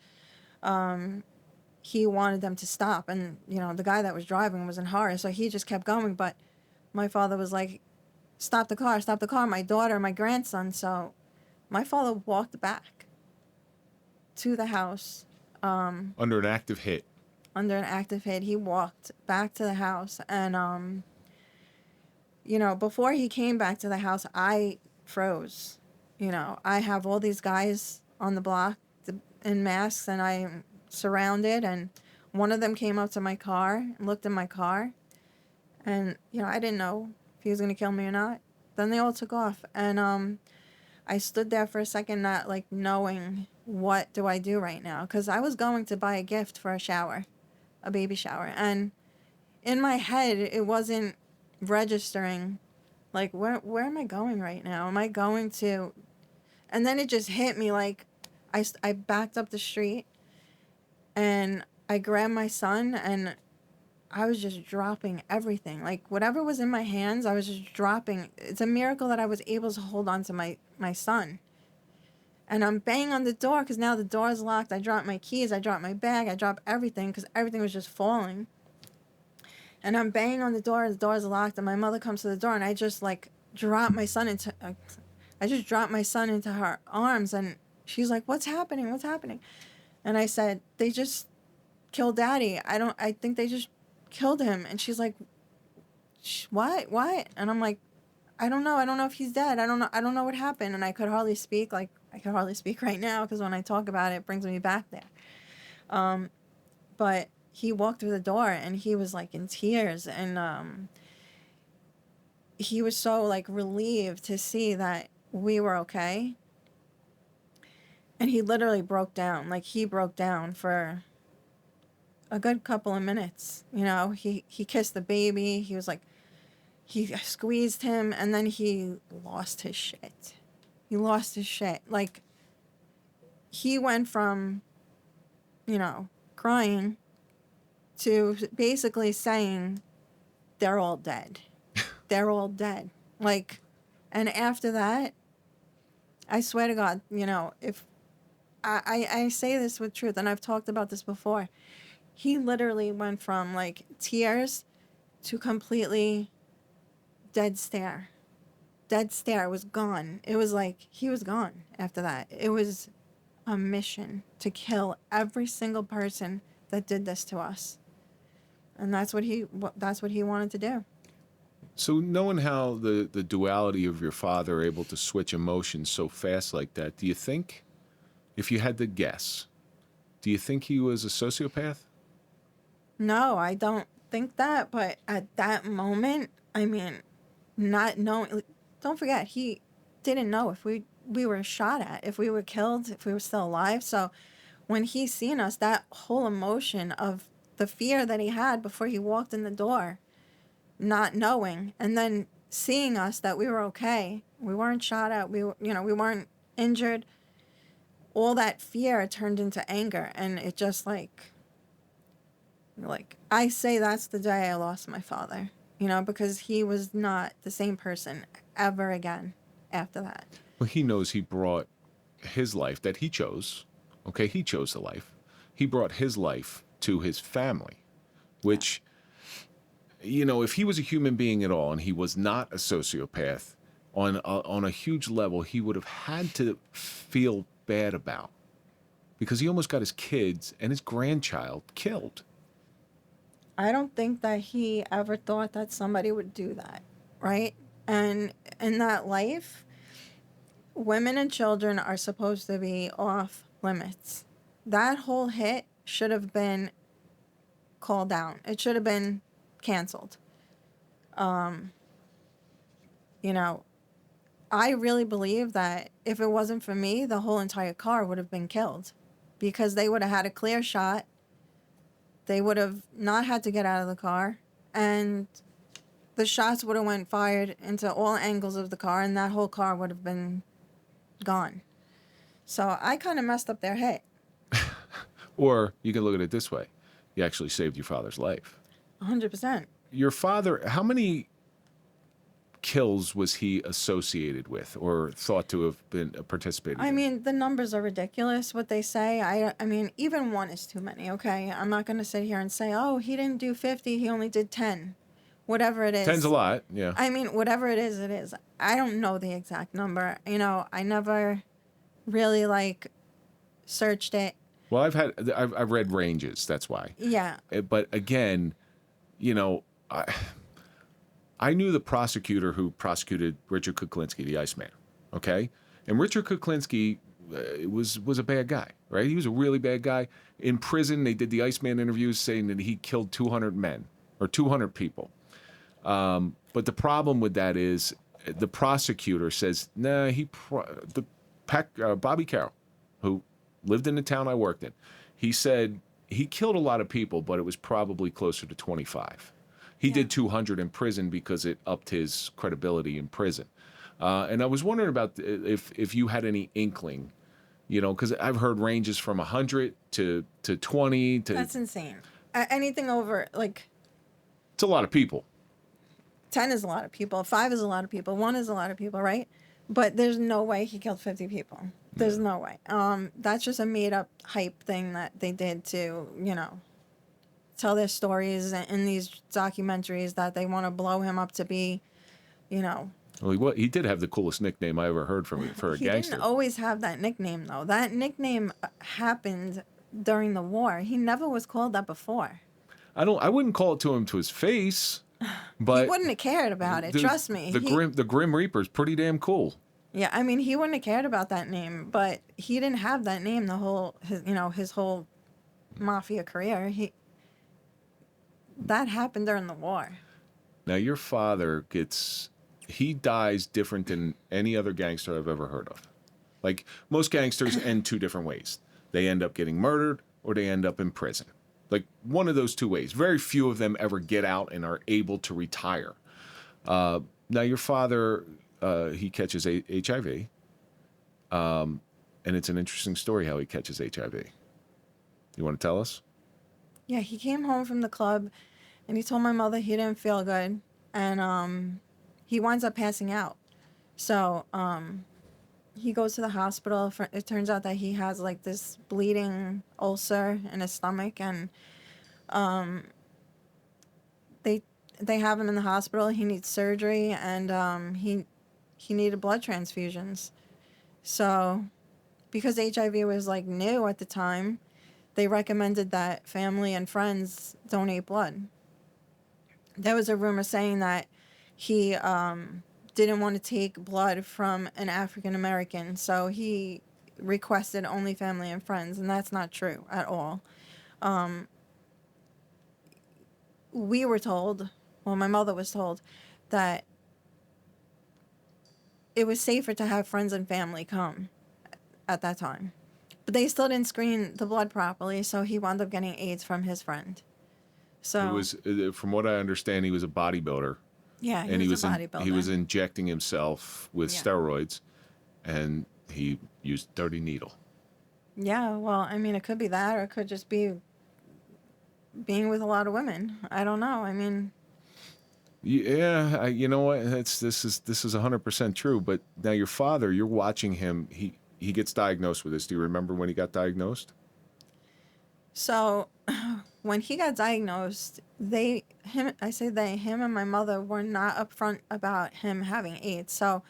He wanted them to stop, and, the guy that was driving was in horror, so he just kept going, but my father was like, stop the car, my daughter, my grandson. So my father walked back to the house. Under an active hit. He walked back to the house. And, before he came back to the house, I froze. I have all these guys on the block in masks, and I'm surrounded. And one of them came up to my car and looked in my car. And, I didn't know if he was going to kill me or not. Then they all took off. And I stood there for a second, not, knowing what do I do right now. Because I was going to buy a gift for a baby shower. And in my head, it wasn't registering, where am I going right now? Am I going to... And then it just hit me, I backed up the street, and I grabbed my son, and I was just dropping everything. Whatever was in my hands, I was just dropping. It's a miracle that I was able to hold on to my son. And I'm banging on the door because now the door is locked. I dropped my keys. I dropped my bag. I dropped everything because everything was just falling. And I'm banging on the door's locked, and my mother comes to the door, and I just, drop my son into... I just dropped my son into her arms, and she's like, what's happening? What's happening? And I said, they just killed Daddy. I think they just killed him. And she's like, what? And I'm like, I don't know if he's dead. I don't know what happened. And I could hardly speak. I could hardly speak right now because when I talk about it, it brings me back there. But he walked through the door, and he was in tears, and he was so relieved to see that we were okay. And he literally broke down. Like, he broke down for a good couple of minutes. You know, he kissed the baby. He was like, he squeezed him, and then he lost his shit. He lost his shit. Like, he went from, you know, crying to basically saying, they're all dead. They're all dead. Like, and after that, I swear to God, you know, if I say this with truth, and I've talked about this before, he literally went from, like, tears to completely dead stare. Dead stare was gone. It was like he was gone after that. It was a mission to kill every single person that did this to us. And that's what he wanted to do. So knowing how the duality of your father able to switch emotions so fast like that, do you think, if you had to guess, do you think he was a sociopath? No, I don't think that. But at that moment, I mean, not knowing, don't forget, he didn't know if we were shot at, if we were killed, if we were still alive. So when he seen us, that whole emotion of the fear that he had before he walked in the door, not knowing, and then seeing us, that we were okay, we weren't shot at, we weren't injured, all that fear turned into anger. And it just like I say, that's the day I lost my father, you know, because he was not the same person ever again after that. Well, he knows he brought his life that he chose. Okay, he chose the life. He brought his life to his family, which, you know, if he was a human being at all and he was not a sociopath, on a huge level, he would have had to feel bad about, because he almost got his kids and his grandchild killed. I don't think that he ever thought that somebody would do that, right? And in that life, women and children are supposed to be off limits. That whole hit should have been called down. It should have been canceled. You know, I really believe that if it wasn't for me, the whole entire car would have been killed, because they would have had a clear shot. They would have not had to get out of the car, and the shots would have went fired into all angles of the car, and that whole car would have been gone. So I kind of messed up their hit. Or you can look at it this way. You actually saved your father's life. 100%. Your father, how many kills was he associated with or thought to have been participated in? I mean, the numbers are ridiculous, what they say. I mean, even one is too many, okay? I'm not going to sit here and say, oh, he didn't do 50, he only did 10. Whatever it is. 10's a lot, yeah. I mean, whatever it is, it is. I don't know the exact number. You know, I never really, like, searched it. Well, I've read ranges, that's why. Yeah. But again, you know, I knew the prosecutor who prosecuted Richard Kuklinski, the Iceman, okay? And Richard Kuklinski was a bad guy, right? He was a really bad guy. In prison, they did the Iceman interviews saying that he killed 200 men or 200 people. But the problem with that is the prosecutor says, nah, Bobby Carroll, who lived in the town I worked in, he said he killed a lot of people, but it was probably closer to 25. He did 200 in prison because it upped his credibility in prison. And I was wondering about if you had any inkling, you know, because I've heard ranges from 100 to 20 to... That's insane. Anything over, like... It's a lot of people. 10 is a lot of people. 5 is a lot of people. 1 is a lot of people, right? But there's no way he killed 50 people. There's no way. That's just a made-up hype thing that they did to, you know, tell their stories in these documentaries that they want to blow him up to be, you know. Well, he did have the coolest nickname I ever heard from for a gangster. He didn't always have that nickname, though. That nickname happened during the war. He never was called that before. I wouldn't call it to him to his face, but he wouldn't have cared about it. Trust me. The Grim Reaper's pretty damn cool. Yeah, I mean, he wouldn't have cared about that name, but he didn't have that name his whole Mafia career. That happened during the war. Now your father he dies different than any other gangster I've ever heard of. Like most gangsters end two different ways. They end up getting murdered or they end up in prison. Like one of those two ways. Very few of them ever get out and are able to retire. Now your father, he catches HIV. And it's an interesting story how he catches HIV. You want to tell us? Yeah, he came home from the club and he told my mother he didn't feel good, and he winds up passing out. So he goes to the hospital. It turns out that he has like this bleeding ulcer in his stomach, and they have him in the hospital. He needs surgery, and he needed blood transfusions. So because HIV was like new at the time, they recommended that family and friends donate blood. There was a rumor saying that he didn't want to take blood from an African American, so he requested only family and friends, and that's not true at all. We were told, well, my mother was told, that it was safer to have friends and family come at that time. But they still didn't screen the blood properly, so he wound up getting AIDS from his friend. So It was, from what I understand, he was a bodybuilder. yeah, And he was a bodybuilder. he was injecting himself with Yeah. steroids, and he used a dirty needle. Yeah, well, I mean, it could be that, or it could just be being with a lot of women. I don't know. I mean, Yeah, you know what? This is 100% true. But now your father, you're watching him. He gets diagnosed with this. Do you remember when he got diagnosed? so when he got diagnosed, him and my mother were not upfront about him having AIDS. So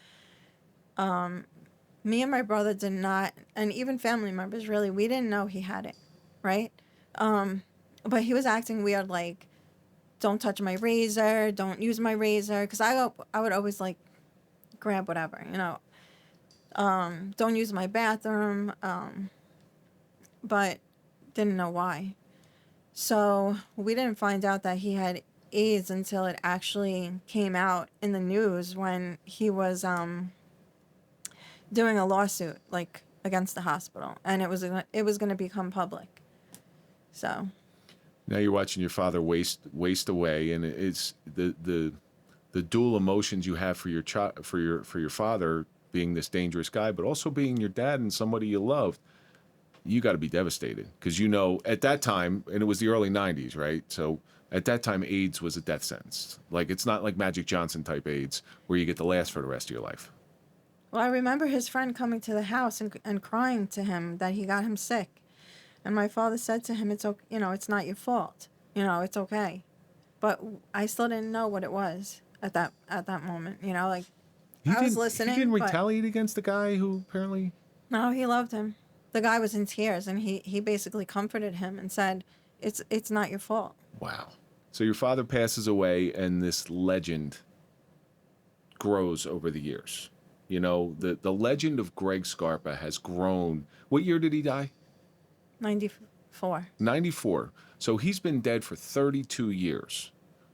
me and my brother did not, and even family members, really, we didn't know he had it, right? But he was acting weird, like, don't touch my razor, don't use my razor, because I would always, like, grab whatever, you know. Don't use my bathroom, but didn't know why. So we didn't find out that he had AIDS until it actually came out in the news when he was doing a lawsuit, like, against the hospital, and it was going to become public. So Now you're watching your father waste away, and it's the dual emotions you have for your father being this dangerous guy, but also being your dad and somebody you loved. You got to be devastated because at that time, and it was the early '90s, right? So at that time, AIDS was a death sentence. Like it's not like Magic Johnson type AIDS where you get to last for the rest of your life. well, I remember his friend coming to the house and crying to him that he got him sick. And my father said to him, it's okay, it's not your fault. It's okay. But I still didn't know what it was at that moment. Like I was listening. He didn't but retaliate against the guy who apparently. no, he loved him. The guy was in tears, and he basically comforted him and said, it's not your fault. Wow. So your father passes away, and this legend grows over the years. The legend of Greg Scarpa has grown. What year did he die? 94. 94. So he's been dead for 32 years.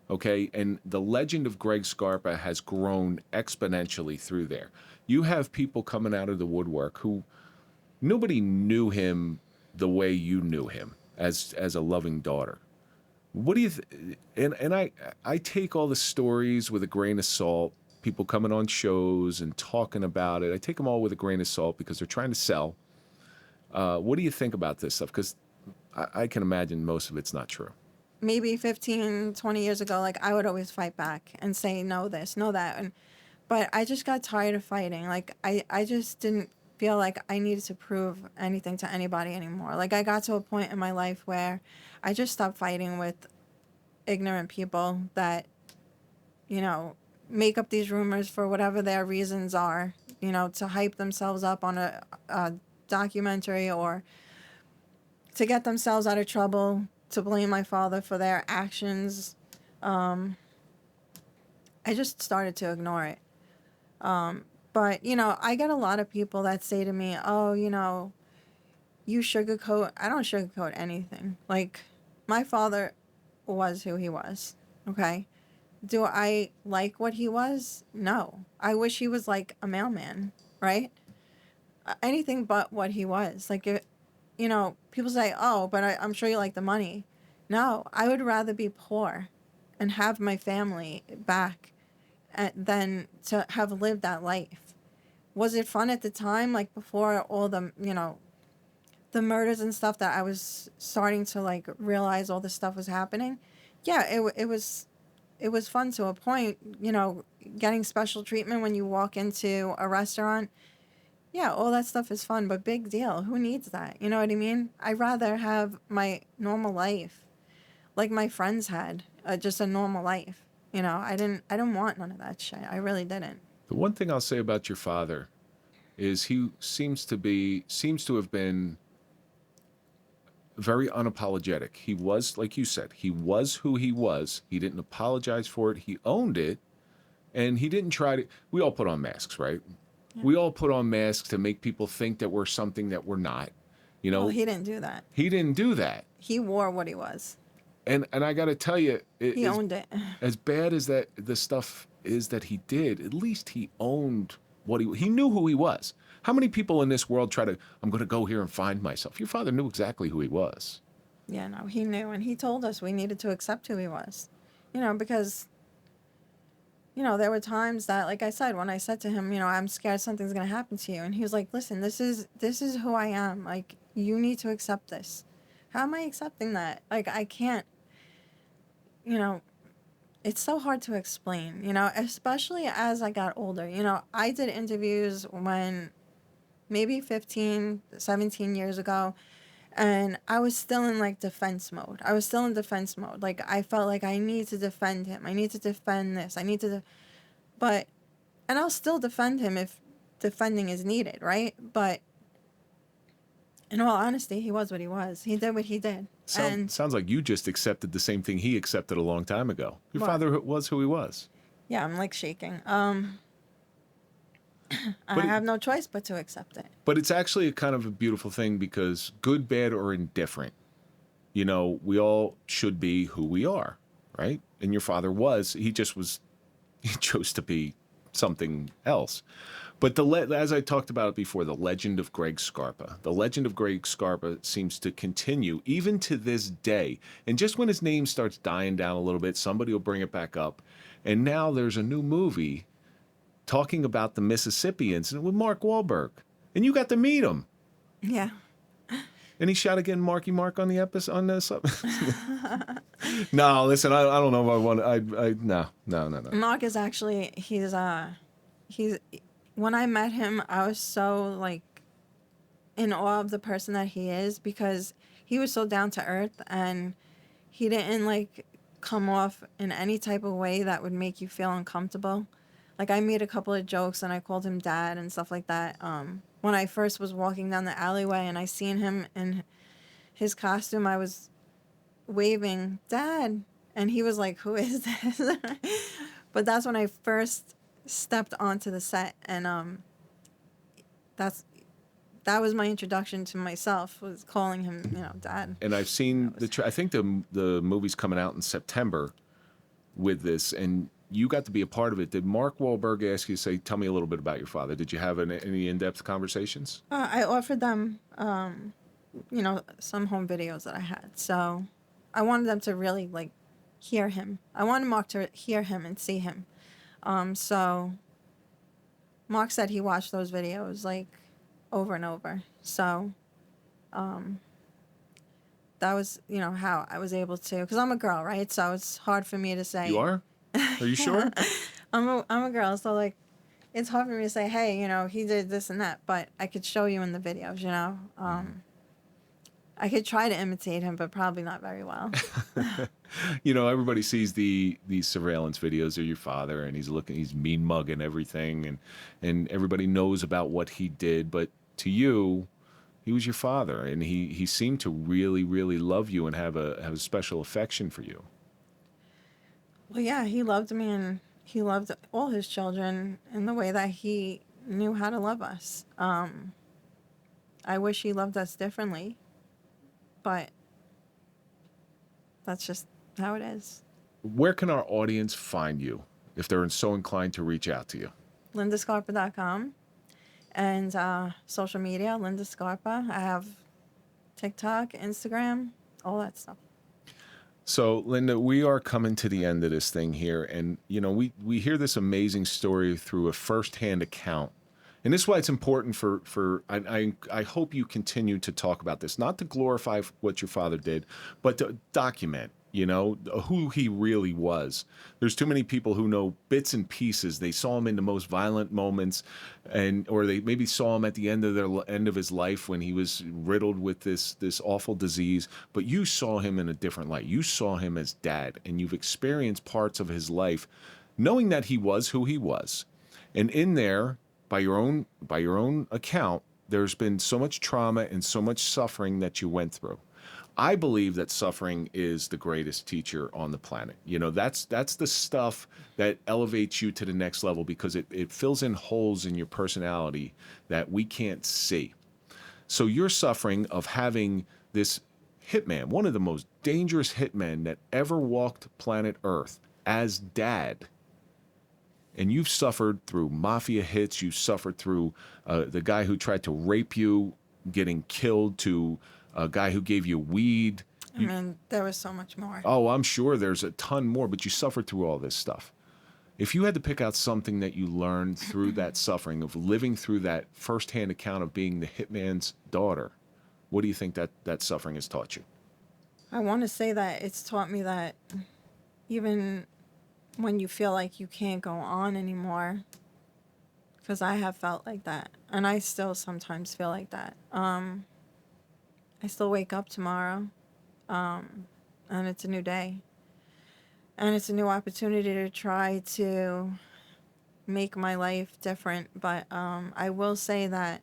Okay? And the legend of Greg Scarpa has grown exponentially through there. You have people coming out of the woodwork who nobody knew him the way you knew him as a loving daughter. What do you and I take all the stories with a grain of salt. People coming on shows and talking about it. I take them all with a grain of salt because they're trying to sell. What do you think about this stuff? Because I can imagine most of it's not true. Maybe 15, 20 years ago, like, I would always fight back and say, no this, no that. But I just got tired of fighting. Like, I just didn't feel like I needed to prove anything to anybody anymore. Like, I got to a point in my life where I just stopped fighting with ignorant people that, make up these rumors for whatever their reasons are, to hype themselves up on a documentary or to get themselves out of trouble, to blame my father for their actions. I just started to ignore it. But, I get a lot of people that say to me, oh, you sugarcoat. I don't sugarcoat anything. Like, my father was who he was, okay? Do I like what he was? No. I wish he was like a mailman, right? anything but what he was. Like, people say, oh, but I'm sure you like the money. No, I would rather be poor and have my family back than to have lived that life. Was it fun at the time? Like, before all the, the murders and stuff that I was starting to, like, realize all this stuff was happening? Yeah, it was fun to a point, getting special treatment when you walk into a restaurant. Yeah, all that stuff is fun, but big deal. Who needs that? You know what I mean? I'd rather have my normal life, like my friends had, just a normal life. I didn't want none of that shit. I really didn't. The one thing I'll say about your father is he seems to have been very unapologetic. He was, like you said, he was who he was. He didn't apologize for it. He owned it, and he didn't try to. We all put on masks, right? Yeah. We all put on masks to make people think that we're something that we're not. Well, he didn't do that. He didn't do that. He wore what he was. And I got to tell you, he owned it. As bad as that the stuff is that he did, at least he owned what he knew who he was. How many people in this world I'm going to go here and find myself? Your father knew exactly who he was. Yeah, no, he knew, and he told us we needed to accept who he was. Because, there were times that, like I said, when I said to him, I'm scared something's going to happen to you, and he was like, listen, this is who I am. Like, you need to accept this. How am I accepting that? Like, I can't, it's so hard to explain, especially as I got older. I did interviews when maybe 15, 17 years ago, and I was still in, like, defense mode. Like, I felt like I need to defend him. I need to defend this. and I'll still defend him if defending is needed, right? But in all honesty, he was what he was. He did what he did. Sounds like you just accepted the same thing he accepted a long time ago. Your father was who he was. Yeah, I'm, like, shaking. I have no choice but to accept it. But it's actually a kind of a beautiful thing because good, bad, or indifferent, we all should be who we are, right? And your father he chose to be something else. But as I talked about it before, the legend of Greg Scarpa. The legend of Greg Scarpa seems to continue even to this day. And just when his name starts dying down a little bit, somebody will bring it back up. And now there's a new movie talking about the Mississippi incident with Mark Wahlberg. And you got to meet him. Yeah. Any shot again, Marky Mark on the episode on this? No, listen, I don't know if I want. No. Mark is actually he's when I met him, I was so, like, in awe of the person that he is because he was so down to earth and he didn't, like, come off in any type of way that would make you feel uncomfortable. Like, I made a couple of jokes and I called him dad and stuff like that. When I first was walking down the alleyway and I seen him in his costume, I was waving, Dad. And he was like, who is this? But that's when I first stepped onto the set. And that was my introduction to myself, was calling him, Dad. And I've seen I think the movie's coming out in September with this, and you got to be a part of it. Did Mark Wahlberg ask you to say, tell me a little bit about your father? Did you have any in-depth conversations? I offered them, some home videos that I had. So I wanted them to really, like, hear him. I wanted Mark to hear him and see him. So Mark said he watched those videos, like, over and over. So that was, how I was able to, because I'm a girl, right? So it's hard for me to say. You are? Are you sure? I'm a girl, so, like, it's hard for me to say, hey, he did this and that, but I could show you in the videos, I could try to imitate him, but probably not very well. Everybody sees these surveillance videos of your father, and he's mean mugging everything, and everybody knows about what he did, but to you, he was your father, and he seemed to really, really love you and have a special affection for you. Well, yeah, he loved me, and he loved all his children in the way that he knew how to love us. I wish he loved us differently, but that's just how it is. Where can our audience find you if they're so inclined to reach out to you? LindaScarpa.com. And social media, Linda Scarpa. I have TikTok, Instagram, all that stuff. So, Linda, we are coming to the end of this thing here, and we hear this amazing story through a firsthand account, and this is why it's important for I hope you continue to talk about this, not to glorify what your father did, but to document, who he really was. There's too many people who know bits and pieces. They saw him in the most violent moments, or they maybe saw him at the end of his life when he was riddled with this awful disease. But you saw him in a different light. You saw him as dad, and you've experienced parts of his life, knowing that he was who he was, and in there, by your own account, there's been so much trauma and so much suffering that you went through. I believe that suffering is the greatest teacher on the planet. That's the stuff that elevates you to the next level, because it fills in holes in your personality that we can't see. So your suffering of having this hitman, one of the most dangerous hitmen that ever walked planet Earth, as dad, and you've suffered through mafia hits, you suffered through the guy who tried to rape you getting killed, to a guy who gave you weed. I mean, there was so much more. Oh, I'm sure there's a ton more, but you suffered through all this stuff. If you had to pick out something that you learned through that suffering of living through that firsthand account of being the hitman's daughter, what do you think that suffering has taught you? I want to say that it's taught me that even when you feel like you can't go on anymore, because I have felt like that, and I still sometimes feel like that. I still wake up tomorrow, and it's a new day. And it's a new opportunity to try to make my life different. But I will say that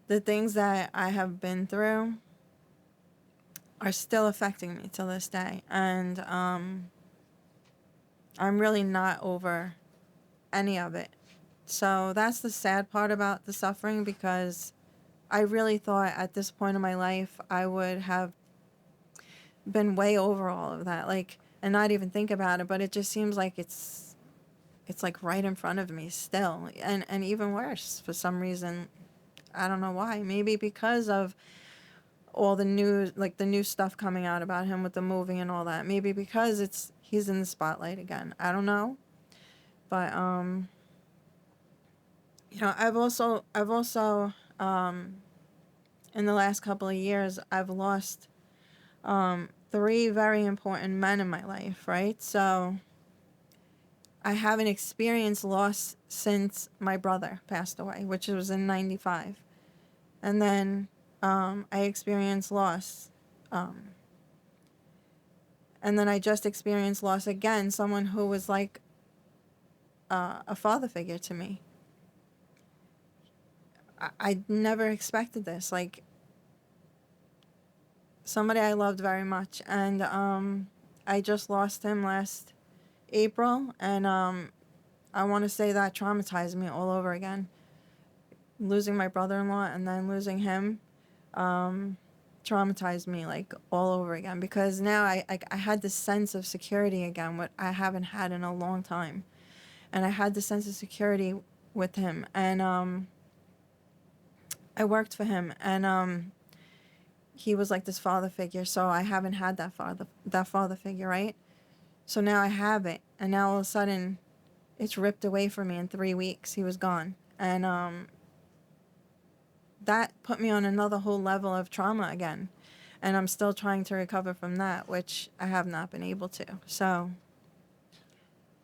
the things that I have been through are still affecting me till this day. And I'm really not over any of it. So that's the sad part about the suffering, because I really thought at this point in my life I would have been way over all of that, and not even think about it, but it just seems like it's like right in front of me still, and even worse for some reason. I don't know why. Maybe because of all the news, the new stuff coming out about him with the movie and all that. Maybe because he's in the spotlight again. I don't know. But I've also in the last couple of years, I've lost 3 very important men in my life, right? So I haven't experienced loss since my brother passed away, which was in 95. And then I experienced loss. And then I just experienced loss again, someone who was like a father figure to me. I never expected this. Somebody I loved very much. And I just lost him last April. And I want to say that traumatized me all over again. Losing my brother-in-law and then losing him traumatized me all over again, because now I had this sense of security again, what I haven't had in a long time. And I had this sense of security with him, and I worked for him, and he was like this father figure, so I haven't had that father figure, right? So now I have it, and now all of a sudden it's ripped away from me in 3 weeks. He was gone, and that put me on another whole level of trauma again. And I'm still trying to recover from that, which I have not been able to. So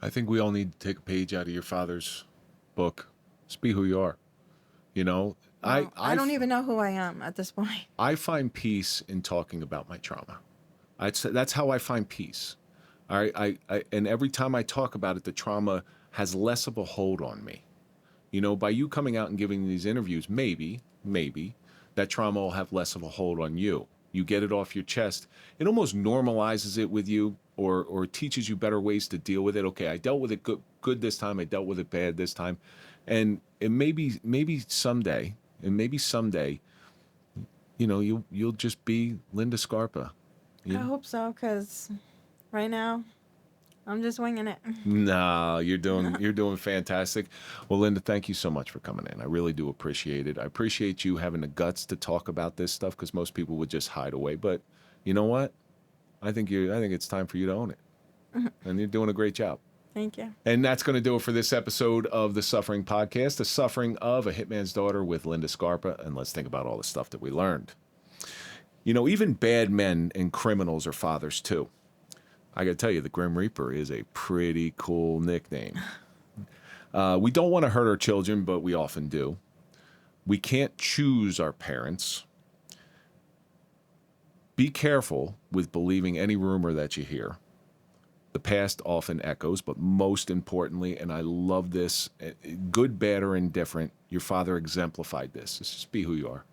I think we all need to take a page out of your father's book. Just be who you are. I don't even know who I am at this point. I find peace in talking about my trauma. That's how I find peace. I and every time I talk about it, the trauma has less of a hold on me. By you coming out and giving these interviews, maybe that trauma will have less of a hold on you. You get it off your chest. It almost normalizes it with you, or teaches you better ways to deal with it. Okay, I dealt with it good this time. I dealt with it bad this time. And maybe someday, you'll just be Linda Scarpa. I hope so, because right now I'm just winging it. No, you're doing fantastic. Well, Linda, thank you so much for coming in. I really do appreciate it. I appreciate you having the guts to talk about this stuff because most people would just hide away. But you know what? I think it's time for you to own it. And you're doing a great job. Thank you. And that's going to do it for this episode of The Suffering Podcast, The Suffering of a Hitman's Daughter with Linda Scarpa. And let's think about all the stuff that we learned. You know, even bad men and criminals are fathers too. I got to tell you, the Grim Reaper is a pretty cool nickname. We don't want to hurt our children, but we often do. We can't choose our parents. Be careful with believing any rumor that you hear. The past often echoes, but most importantly, and I love this, good, bad, or indifferent, your father exemplified this. Just be who you are.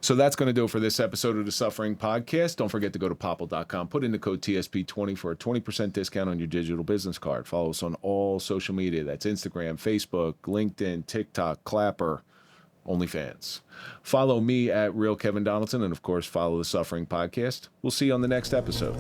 So that's going to do it for this episode of the Suffering Podcast. Don't forget to go to popple.com, put in the code TSP20 for a 20% discount on your digital business card. Follow us on all social media. That's Instagram, Facebook, LinkedIn, TikTok, Clapper, OnlyFans. Follow me at Real Kevin Donaldson, and of course, follow the Suffering Podcast. We'll see you on the next episode.